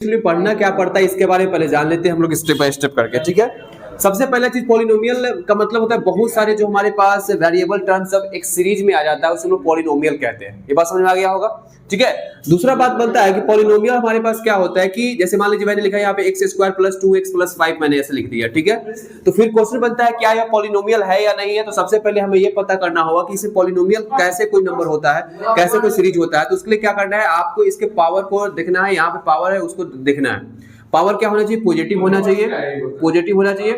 Actually पढ़ना क्या पड़ता है इसके बारे में पहले जान लेते हैं हम लोग स्टेप बाय स्टेप करके, ठीक है। सबसे पहला चीज पॉलिनोमियल का मतलब होता है बहुत सारे जो हमारे पास वेरिएबल टर्म्स सब एक सीरीज में आ जाता है, उसे हम लोग पॉलिनोमियल कहते हैं। ये बात समझ में आ गया होगा, ठीक है। दूसरा बात बनता है कि पॉलिनोमियल हमारे पास क्या होता है कि जैसे मान लीजिए मैंने लिखा है यहाँ पे x² + 2x + 5 मैंने ऐसे लिख दिया, ठीक है। तो फिर क्वेश्चन बनता है क्या यह पॉलिनोमियल है या नहीं है। तो सबसे पहले हमें ये पता करना होगा कि इसे पॉलिनोमियल कैसे कोई नंबर होता है, कैसे कोई सीरीज होता है। तो उसके लिए क्या करना है, आपको इसके पावर को देखना है। यहाँ पे पावर है उसको देखना है। पावर क्या होना चाहिए, पॉजिटिव होना चाहिए, पॉजिटिव होना चाहिए,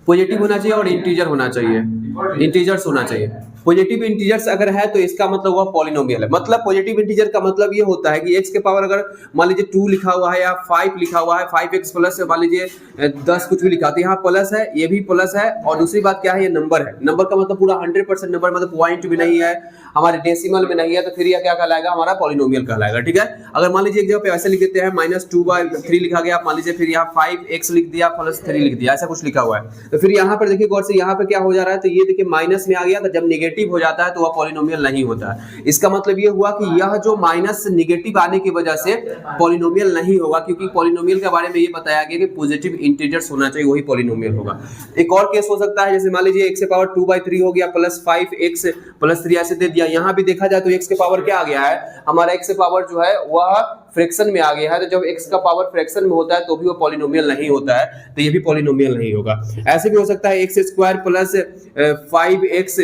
पॉजिटिव होना चाहिए और इंटीजर होना चाहिए, इंटीजर्स होना चाहिए। पॉजिटिव इंटीजर्स अगर है तो इसका मतलब हुआ पॉलिनोमियल है। मतलब पॉजिटिव इंटीजर का मतलब ये होता है कि x के पावर अगर मान लीजिए 2 लिखा हुआ है या 5 लिखा हुआ है, 5x प्लस मान लीजिए 10 कुछ भी लिखा, तो यहाँ प्लस है, ये भी प्लस है। और दूसरी बात क्या है, ये नंबर है। नंबर का मतलब पूरा 100% नंबर, मतलब पॉइंट भी नहीं है, हमारे डेसिमल में नहीं है, तो फिर यह क्या कहलाएगा, हमारा पॉलिनोमियल कहलाएगा, ठीक है। अगर मान लीजिए एक जगह पे ऐसे लिख देते हैं -2/3 लिखा गया, मान लीजिए फिर यहाँ 5x लिख दिया प्लस 3 लिख दिया, ऐसा कुछ लिखा हुआ है। तो फिर यहाँ पर देखिए गौर से, यहाँ पे क्या हो जा रहा है, तो ये देखिए माइनस में आ गया। तो जब नेगेटिव हो जाता है तो वह पॉलिनोमियल नहीं होता है। इसका मतलब ये हुआ कि यह जो माइनस नेगेटिव आने की वजह से पॉलिनोमियल नहीं होगा, क्योंकि पॉलिनोमियल के बारे में ये बताया गया कि पॉजिटिव इंटीजर्स होना चाहिए, वही पॉलिनोमियल होगा। एक और केस हो सकता है, जैसे मान लीजिए x के पावर 2/3 हो गया प्लस 5x प्लस 3 ऐसे दे दिया। यहाँ भी देखा जाए तो x के पावर क्या आ गया है, हमारा x के पावर जो है वह फ्रैक्शन में आ गया है। तो जब x का पावर फ्रैक्शन में होता है तो भी वो पॉलिनोमियल नहीं होता है, तो ये भी पॉलिनोमियल नहीं होगा। ऐसे भी हो सकता है x² प्लस 5x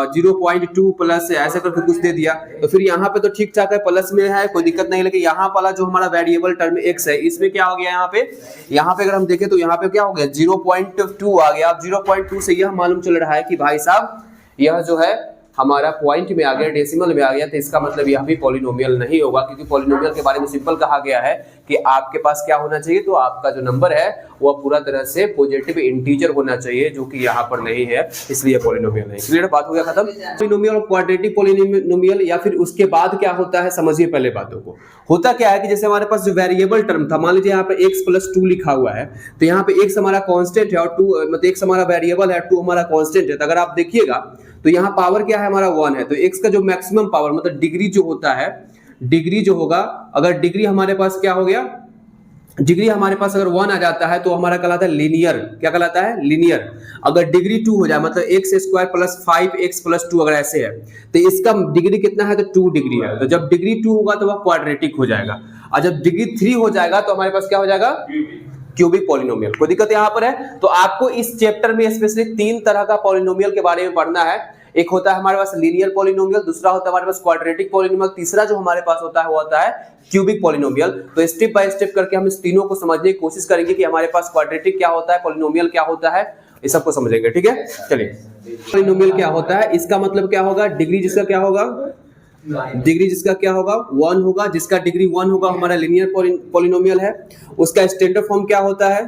0.2 प्लस ऐसे करके कुछ दे दिया। तो फिर यहाँ पे तो ठीक ठाक है, प्लस में है, कोई दिक्कत नहीं। लेकिन यहाँ वाला जो हमारा वेरिएबल टर्म x है, इसमें क्या हो गया, यहाँ पे अगर हम देखें तो यहाँ पे क्या हो गया, 0.2 आ गया। अब 0.2 से यह मालूम चल रहा है कि भाई साहब यह जो है हमारा पॉइंट में आ गया, डेसिमल में आ गया। तो इसका मतलब यह भी पॉलिनोमियल नहीं होगा, क्योंकि पॉलिनोमियल के बारे में सिंपल कहा गया है कि आपके पास क्या होना चाहिए, तो आपका जो नंबर है वह पूरा तरह से पॉजिटिव इंटीजर होना चाहिए, जो कि यहाँ पर नहीं है, इसलिए पॉलिनोमियल नहीं। क्लियर, बात हो गया खत्म। पॉलिनोमियल और क्वाड्रेटिक पॉलिनोमियल या फिर उसके बाद क्या होता है, समझिए पहले बातों को। होता क्या है कि जैसे हमारे पास जो वेरिएबल टर्म था, मान लीजिए यहाँ पे x + 2 लिखा हुआ है, तो यहाँ पे x हमारा कांस्टेंट है और 2 मतलब x हमारा वेरिएबल है, 2 हमारा कांस्टेंट है। तो अगर आप देखिएगा तो यहाँ पावर क्या है, हमारा 1 है। तो x का जो मैक्सिमम पावर मतलब डिग्री जो होता है, डिग्री जो होगा, अगर डिग्री हमारे पास क्या हो गया, डिग्री हमारे पास अगर 1 आ जाता है तो हमारा कहलाता है लीनियर। क्या कहलाता है, लीनियर। अगर डिग्री 2 हो जाए, मतलब x² + 5x + 2 अगर ऐसे है, तो इसका डिग्री कितना है, तो 2 डिग्री है। तो जब डिग्री 2 होगा तो वह क्वाड्रेटिक हो जाएगा। और जब डिग्री 3 हो जाएगा तो हमारे पास क्या हो जाएगा, क्यूबिक पॉलिनोमियल। कोई दिक्कत यहाँ पर है। तो आपको इस चैप्टर में स्पेशली 3 तरह का पॉलिनोमियल के बारे में पढ़ना है। एक होता है हमारे पास लीनियर पॉलिनोमियल, दूसरा होता है हमारे पास क्वाड्रेटिक पॉलिनोमियल, तीसरा जो हमारे पास होता है वो होता है क्यूबिक पॉलिनोमियल। तो स्टेप बाय स्टेप करके हम इस तीनों को समझने की कोशिश करेंगे कि हमारे पास क्वाड्रेटिक क्या होता है, पॉलिनोमियल क्या होता है, इस सबको समझेंगे, ठीक है। चलिए, पॉलिनोमियल क्या होता है, इसका मतलब क्या होगा, डिग्री जिसका क्या होगा, डिग्री जिसका क्या होगा 1 होगा, जिसका डिग्री 1 होगा हमारा लीनियर पॉलिनोमियल है। उसका स्टैंडर्ड फॉर्म क्या होता है,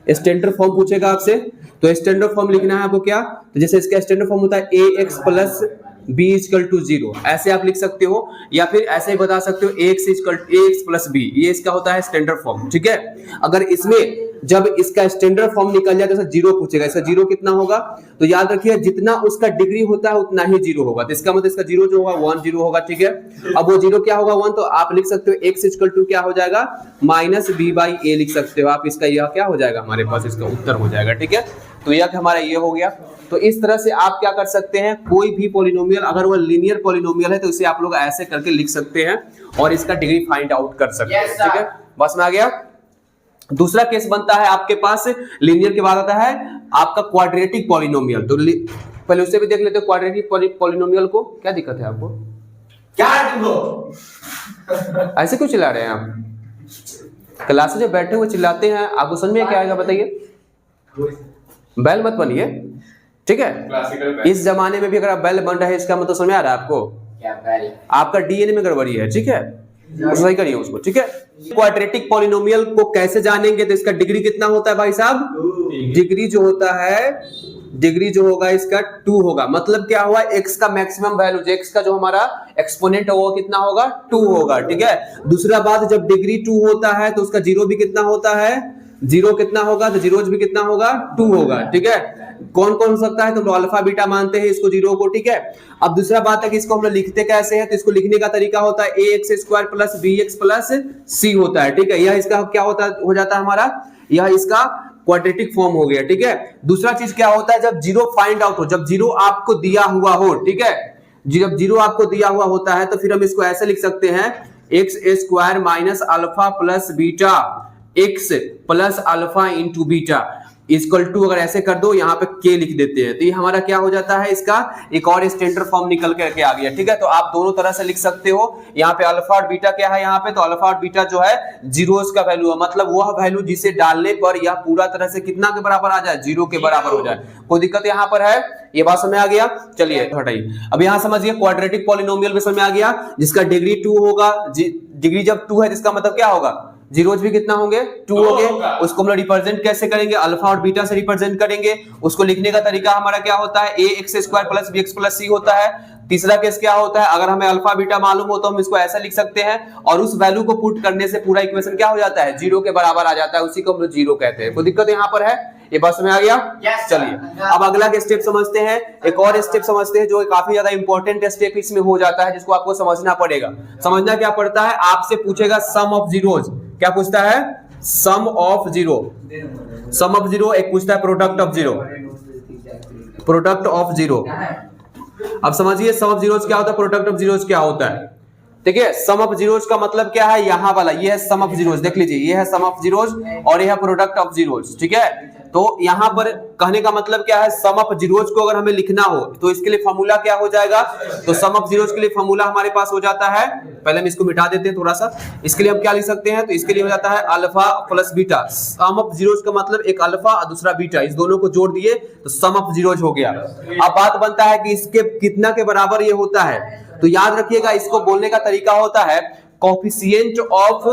स्टैंडर्ड फॉर्म पूछेगा आपसे, तो स्टैंडर्ड फॉर्म लिखना है आपको क्या, तो जैसे इसका स्टैंडर्ड फॉर्म होता है ax + b = 0, ऐसे आप लिख सकते हो, या फिर ऐसे ही बता सकते हो ax + b, ये इसका होता है स्टैंडर्ड फॉर्म, ठीक है। अगर इसमें जब इसका स्टैंडर्ड फॉर्म निकल जाए तो 0 पूछेगा, इसका 0 कितना होगा, तो याद रखिए जितना उसका डिग्री होता है उतना ही 0 होगा। तो इसका मतलब इसका 0 जो होगा 1 0 होगा, ठीक है। अब वो 0 क्या होगा 1, तो आप लिख सकते हो x = क्या हो जाएगा -b/a लिख सकते हो आप। इसका यह क्या हो जाएगा, हमारे पास इसका उत्तर हो जाएगा, ठीक है। तो यह हमारा ये हो गया। तो इस तरह से आप क्या कर सकते हैं, कोई भी पॉलिनोमियल अगर वो लीनियर पॉलिनोमियल है तो इसे आप लोग ऐसे करके लिख सकते हैं और इसका डिग्री फाइंड आउट कर सकते हैं, ठीक है। बस में आ गया। दूसरा केस बनता है आपके पास, लीनियर के बाद आता है आपका क्वाड्रेटिक पॉलिनोमियल। तो पहले उससे भी देख लेते हैं क्वाड्रेटिक पॉलिनोमियल को। क्या दिक्कत है आपको, क्या ऐसे क्यों चिल्ला रहे हैं आप, क्लास में जब बैठे हुए चिल्लाते हैं, आपको समझ में क्या आएगा बताइए। बैल मत बनिए, ठीक है। इस जमाने में भी अगर आप बैल बन रहे हैं, इसका मतलब समझ में आ रहा है आपको, आपका डीएनए में गड़बड़ी है, ठीक है, सही करिए उसको, ठीक है। क्वाड्रेटिक पॉलिनोमियल को कैसे जानेंगे, तो इसका डिग्री कितना होता है भाई साहब, डिग्री जो होता है, डिग्री जो होगा इसका 2 होगा। मतलब क्या हुआ, x का मैक्सिमम वैल्यू, x का जो हमारा एक्सपोनेंट है वो कितना होगा, 2 होगा, ठीक है। दूसरा बात, जब डिग्री 2 होता है तो उसका 0 भी कितना होता है, जीरो कितना होगा, तो जीरोज भी कितना होगा, 2 होगा, ठीक है। कौन कौन हो सकता है, तो हम लोग अल्फा बीटा मानते हैं इसको जीरो को, ठीक है। अब दूसरा बात है कि इसको हम लोग लिखते कैसे हैं, तो इसको लिखने का तरीका होता है ax² plus bx plus c होता है, ठीक है। यह इसका क्या होता है, हो जाता है हमारा, यह इसका क्वाड्रेटिक फॉर्म हो गया, ठीक है। दूसरा चीज क्या होता है, जब जीरो फाइंड आउट हो, जब जीरो आपको दिया हुआ हो, ठीक है, जब जीरो आपको दिया हुआ होता है तो फिर हम इसको ऐसे लिख सकते हैं x² minus alpha plus beta x plus alpha into beta equal to, अगर ऐसे कर दो यहाँ पे k लिख देते हैं, तो ये हमारा क्या हो जाता है, इसका एक और स्टैंडर्ड फॉर्म निकल के आ गया, ठीक है। तो आप दोनों तरह से लिख सकते हो। यहाँ पे अल्फा और बीटा क्या है, यहाँ पे तो अल्फा और बीटा जो है जीरोस का वैल्यू है, मतलब वह वैल्यू जिसे डालने पर यह पूरा तरह से कितना के बराबर आ जाए, जीरो के बराबर हो जाए। कोई दिक्कत यहाँ पर है, ये बात समझ आ गया। चलिए हटाइए, अब यहाँ समझिए क्वाड्रेटिक पॉलिनोमियल में समझ आ गया, जिसका डिग्री 2 होगा। डिग्री जब 2 है तो इसका मतलब क्या होगा, जीरोज भी कितना होंगे, 2 होंगे। उसको हम लोग रिप्रेजेंट कैसे करेंगे, अल्फा और बीटा से रिप्रेजेंट करेंगे। उसको लिखने का तरीका हमारा क्या होता है, ax² plus bx plus c होता है। तीसरा केस क्या होता है, अगर हमें अल्फा बीटा मालूम हो तो हम इसको ऐसा लिख सकते हैं, और उस वैल्यू को पुट करने से पूरा इक्वेशन क्या हो जाता है, जीरो के बराबर आ जाता है, उसी को हम लोग जीरो कहते हैं। कोई दिक्कत यहाँ पर है, ये बात समझ आ गया। चलिए अब अगला स्टेप समझते हैं, एक और स्टेप समझते हैं जो काफी ज्यादा इंपॉर्टेंट स्टेप इसमें हो जाता है, जिसको आपको समझना पड़ेगा। समझना क्या पड़ता है, आपसे पूछेगा सम ऑफ जीरोज, क्या पूछता है, sum of zero. Sum of zero एक पूछता है product of zero, product of zero. अब समझिए सम ऑफ जीरोज क्या होता है, प्रोडक्ट ऑफ जीरोज क्या होता है, ठीक है। सम ऑफ जीरोज का मतलब क्या है, यहाँ वाला ये है सम ऑफ जीरोज, देख लीजिए ये है सम ऑफ जीरोज और ये है प्रोडक्ट ऑफ जीरोज, ठीक है। तो यहाँ पर कहने का मतलब क्या है, सम ऑफ जीरोज को अगर हमें लिखना हो तो इसके लिए फॉर्मूला क्या हो जाएगा, तो सम ऑफ जीरोज के लिए फॉर्मूला हमारे पास हो जाता है, पहले हम इसको मिटा देते हैं थोड़ा सा। इसके लिए हम क्या लिख सकते हैं, तो इसके लिए हो जाता है alpha plus beta. Sum of zeros का मतलब एक अल्फा और दूसरा बीटा, इस दोनों को जोड़ दिए तो सम ऑफ जीरोज हो गया। अब बात बनता है कि इसके कितना के बराबर ये होता है, तो याद रखिएगा इसको बोलने का तरीका होता है coefficient of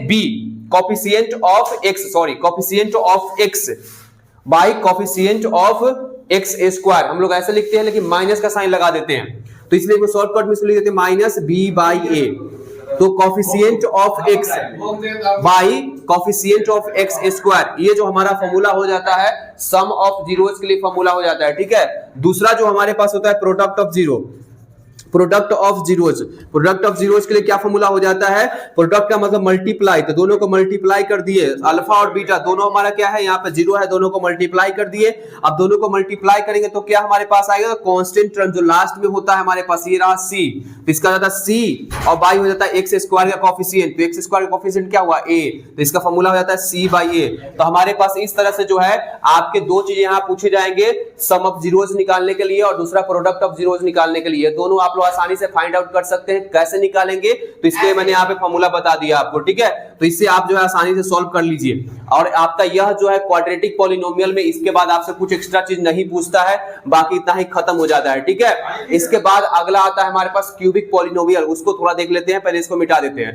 B, coefficient of X, sorry coefficient of X by coefficient of X square. हम लोग ऐसे लिखते हैं लेकिन माइनस का साइन लगा देते हैं, तो इसलिए शॉर्टकट में लिख देते हैं माइनस बी बाई ए। तो coefficient of X by coefficient of X square, ये जो हमारा फॉर्मूला हो जाता है सम ऑफ जीरोज के लिए फॉर्मूला हो जाता है, ठीक है। दूसरा जो हमारे पास होता है product of zero, product of zeros, product of zeros के लिए क्या फॉर्मूला हो जाता है, प्रोडक्ट का मतलब मल्टीप्लाई, तो दोनों को मल्टीप्लाई कर दिए, अल्फा और बीटा दोनों हमारा क्या है, यहाँ पे जीरो है, दोनों को मल्टीप्लाई कर दिए। अब दोनों को मल्टीप्लाई करेंगे तो क्या हमारे पास आएगा, कांस्टेंट टर्म जो लास्ट में होता है हमारे पास, ये रहा c, तो इसका जाता है c और बाई हो जाता है एक्स स्क्वायर का कोफिशिएंट, तो एक्स स्क्वायर का कोफिशिएंट क्या हुआ a, तो इसका फॉर्मूला हो जाता है c बाई a। तो हमारे पास इस तरह से जो है आपके दो चीजें यहाँ पूछे जाएंगे, सम ऑफ जीरोज निकालने के लिए और दूसरा प्रोडक्ट ऑफ जीरोज निकालने के लिए। दोनों आप लोग आसानी से फाइंड आउट कर सकते हैं, कैसे निकालेंगे तो इसके मैंने यहाँ पे फॉर्मूला बता दिया आपको, ठीक है। तो इससे आप जो है आसानी से सॉल्व कर लीजिए। और आपका यह जो है क्वाड्रेटिक पॉलिनोमियल में इसके बाद आपसे कुछ एक्स्ट्रा चीज नहीं पूछता है, बाकी इतना ही खत्म हो जाता है, ठीक है। इसके बाद अगला आता है हमारे पास क्यूबिक पॉलिनोमियल, उसको थोड़ा देख लेते हैं, पहले इसको मिटा देते हैं।